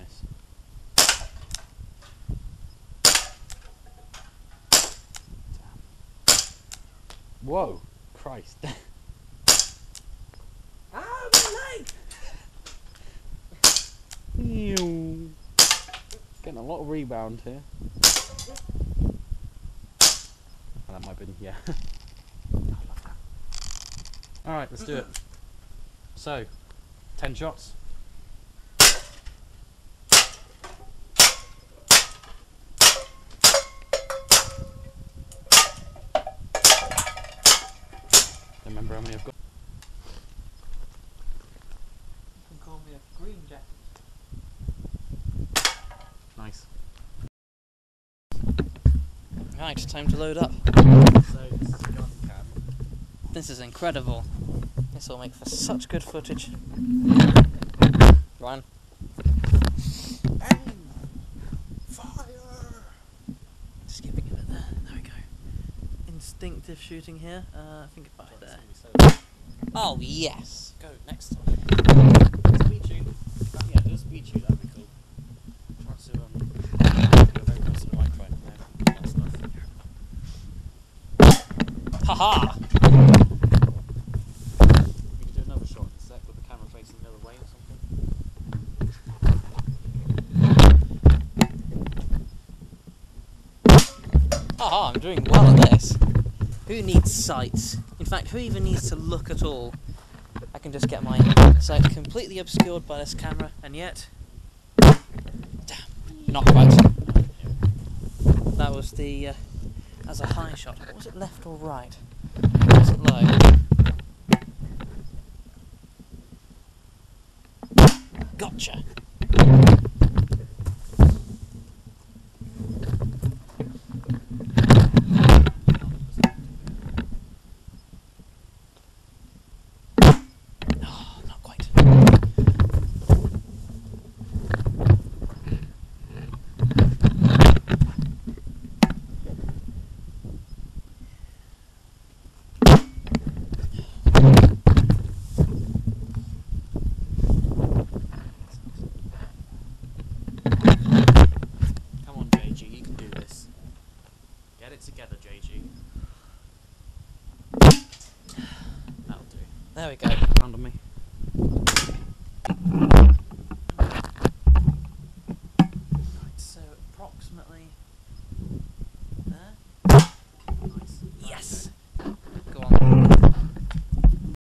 this. Damn. Whoa, Christ. Ah, my leg! Getting a lot of rebound here. Oh, that might have been, yeah. I love that. Alright, let's do it. So, 10 shots. Don't remember how many I've got. You can call me a green jacket. Nice. Right, time to load up. So, this is a gun cam. This is incredible. This will make for such good footage. Ryan. Fire! Just keeping it there. There we go. Instinctive shooting here. I think about it there. Oh yes. Go next time. Speed shoot. Yeah, do a speed shoot, that'd be cool. Try to, go very close to the microphone. No, that's nice. Haha! We can do another shot in a sec with the camera facing the other way or something. Haha, I'm doing well at this. Who needs sights? In fact, who even needs to look at all? I can just get my sight completely obscured by this camera, and yet... Damn, not quite. That was the... as a high shot. Was it left or right? Was it low? Gotcha! Oh, not quite. Come on, JG, you can do this. Get it together, JG. That'll do. There we go. Under me.